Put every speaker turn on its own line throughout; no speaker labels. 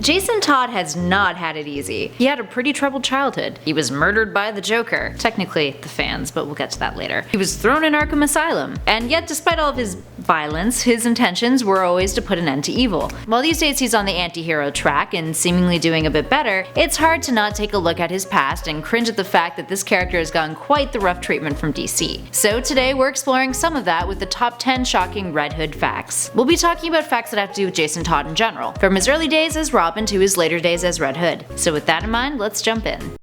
Jason Todd has not had it easy. He had a pretty troubled childhood. He was murdered by the Joker. Technically, the fans, but we'll get to that later. He was thrown in Arkham Asylum. And yet, despite all of his violence, his intentions were always to put an end to evil. While these days he's on the anti-hero track and seemingly doing a bit better, it's hard to not take a look at his past and cringe at the fact that this character has gotten quite the rough treatment from DC. So today we're exploring some of that with the top 10 shocking Red Hood facts. We'll be talking about facts that have to do with Jason Todd in general, from his early days as Robin to his later days as Red Hood. So with that in mind, let's jump in.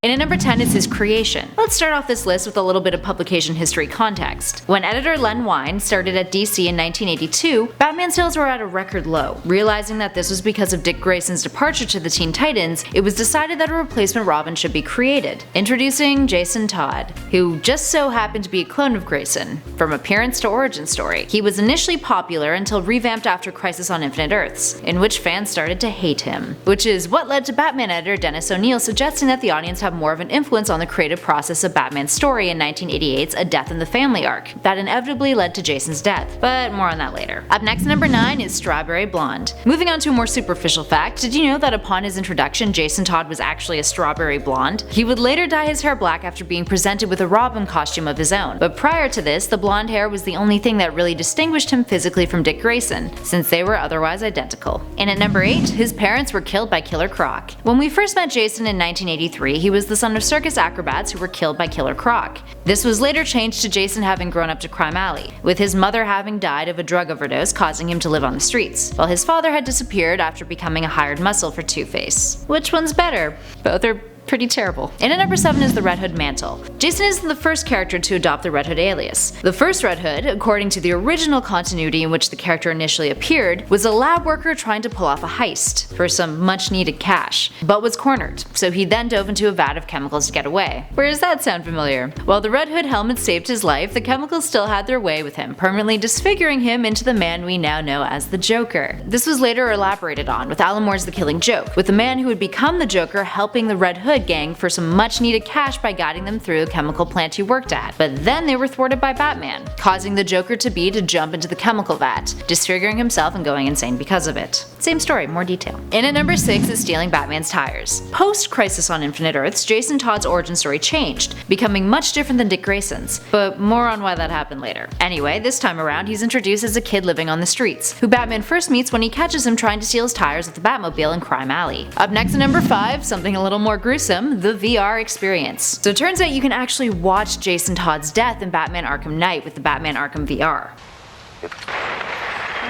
And at number 10 is his creation. Let's start off this list with a little bit of publication history context. When editor Len Wein started at DC in 1982, Batman sales were at a record low. Realizing that this was because of Dick Grayson's departure to the Teen Titans, it was decided that a replacement Robin should be created. Introducing Jason Todd, who just so happened to be a clone of Grayson. From appearance to origin story, he was initially popular until revamped after Crisis on Infinite Earths, in which fans started to hate him. Which is what led to Batman editor Dennis O'Neil suggesting that the audience have more of an influence on the creative process of Batman's story in 1988's A Death in the Family arc, that inevitably led to Jason's death, but more on that later. Up next, number 9 is Strawberry Blonde. Moving on to a more superficial fact, did you know that upon his introduction, Jason Todd was actually a strawberry blonde? He would later dye his hair black after being presented with a Robin costume of his own, but prior to this, the blonde hair was the only thing that really distinguished him physically from Dick Grayson, since they were otherwise identical. And at number 8, his parents were killed by Killer Croc. When we first met Jason in 1983, he was the son of circus acrobats who were killed by Killer Croc. This was later changed to Jason having grown up to Crime Alley, with his mother having died of a drug overdose causing him to live on the streets, while his father had disappeared after becoming a hired muscle for Two-Face. Which one's better? Both are pretty terrible. And at number 7 is the Red Hood mantle. Jason isn't the first character to adopt the Red Hood alias. The first Red Hood, according to the original continuity in which the character initially appeared, was a lab worker trying to pull off a heist for some much needed cash, but was cornered, so he then dove into a vat of chemicals to get away. Where does that sound familiar? While the Red Hood helmet saved his life, the chemicals still had their way with him, permanently disfiguring him into the man we now know as the Joker. This was later elaborated on with Alan Moore's The Killing Joke, with the man who would become the Joker helping the Red Hood gang for some much needed cash by guiding them through a chemical plant he worked at. But then they were thwarted by Batman, causing the Joker to jump into the chemical vat, disfiguring himself and going insane because of it. Same story, more detail. And at number 6 is stealing Batman's tires. Post Crisis on Infinite Earths, Jason Todd's origin story changed, becoming much different than Dick Grayson's, but more on why that happened later. Anyway, this time around he's introduced as a kid living on the streets, who Batman first meets when he catches him trying to steal his tires with the Batmobile in Crime Alley. Up next at number 5, something a little more gruesome, the VR experience. So it turns out you can actually watch Jason Todd's death in Batman Arkham Knight with the Batman Arkham VR.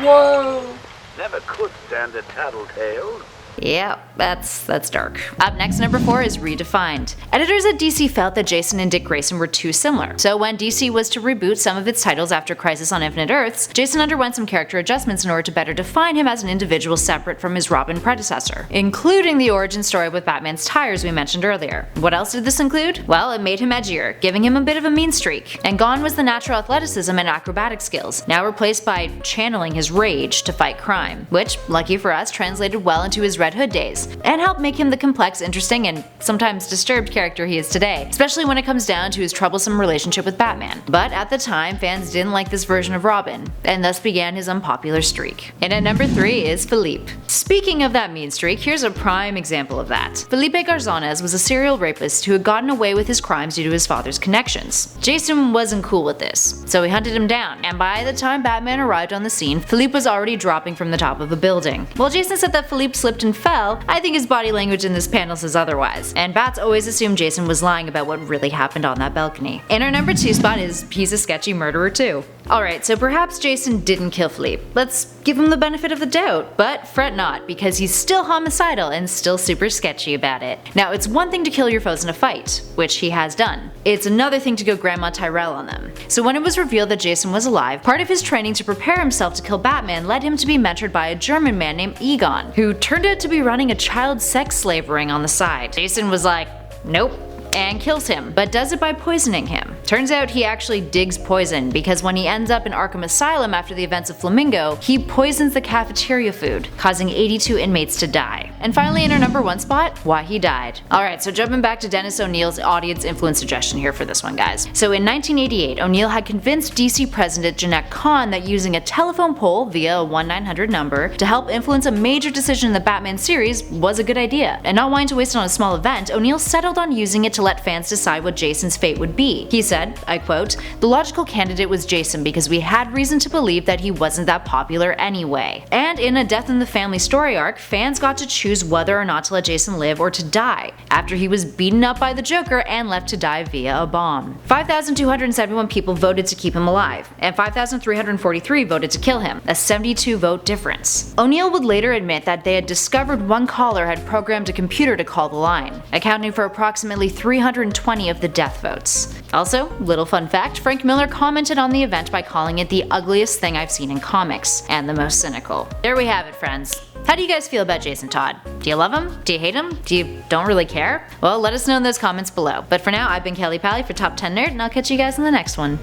Whoa! Never could stand a tattletale.
Yeah, that's dark. Up next, number 4 is Redefined. Editors at DC felt that Jason and Dick Grayson were too similar, so when DC was to reboot some of its titles after Crisis on Infinite Earths, Jason underwent some character adjustments in order to better define him as an individual separate from his Robin predecessor, including the origin story with Batman's tires we mentioned earlier. What else did this include? Well, it made him edgier, giving him a bit of a mean streak, and gone was the natural athleticism and acrobatic skills, now replaced by channeling his rage to fight crime, which, lucky for us, translated well into his Red Hood days, and helped make him the complex, interesting, and sometimes disturbed character he is today, especially when it comes down to his troublesome relationship with Batman. But at the time, fans didn't like this version of Robin, and thus began his unpopular streak. And at number 3 is Philippe. Speaking of that mean streak, here's a prime example of that. Felipe Garzones was a serial rapist who had gotten away with his crimes due to his father's connections. Jason wasn't cool with this, so he hunted him down, and by the time Batman arrived on the scene, Philippe was already dropping from the top of a building. While Jason said that Philippe slipped and fell, I think his body language in this panel says otherwise, and Bats always assumed Jason was lying about what really happened on that balcony. And our number 2 spot is he's a sketchy murderer too. Alright, so perhaps Jason didn't kill Philippe. Let's give him the benefit of the doubt, but fret not, because he's still homicidal and still super sketchy about it. Now, it's one thing to kill your foes in a fight, which he has done. It's another thing to go Grandma Tyrell on them. So when it was revealed that Jason was alive, part of his training to prepare himself to kill Batman led him to be mentored by a German man named Egon, who turned out to be running a child sex slave ring on the side. Jason was like, nope, and kills him, but does it by poisoning him. Turns out he actually digs poison, because when he ends up in Arkham Asylum after the events of Flamingo, he poisons the cafeteria food, causing 82 inmates to die. And finally, in our number 1 spot, why he died. Alright, so jumping back to Dennis O'Neil's audience influence suggestion here for this one, guys. So in 1988, O'Neil had convinced DC President Jeanette Kahn that using a telephone poll via a 1-900 number to help influence a major decision in the Batman series was a good idea. And not wanting to waste it on a small event, O'Neil settled on using it to let fans decide what Jason's fate would be. He said, I quote, "The logical candidate was Jason because we had reason to believe that he wasn't that popular anyway." And in a Death in the Family story arc, fans got to choose whether or not to let Jason live or to die, after he was beaten up by the Joker and left to die via a bomb. 5,271 people voted to keep him alive, and 5,343 voted to kill him, a 72 vote difference. O'Neil would later admit that they had discovered one caller had programmed a computer to call the line, accounting for approximately 320 of the death votes. Also, little fun fact, Frank Miller commented on the event by calling it the ugliest thing I've seen in comics, and the most cynical. There we have it, friends. How do you guys feel about Jason Todd? Do you love him? Do you hate him? Do you don't really care? Well, let us know in those comments below. But for now, I've been Kelly Pally for Top 10 Nerd, and I'll catch you guys in the next one.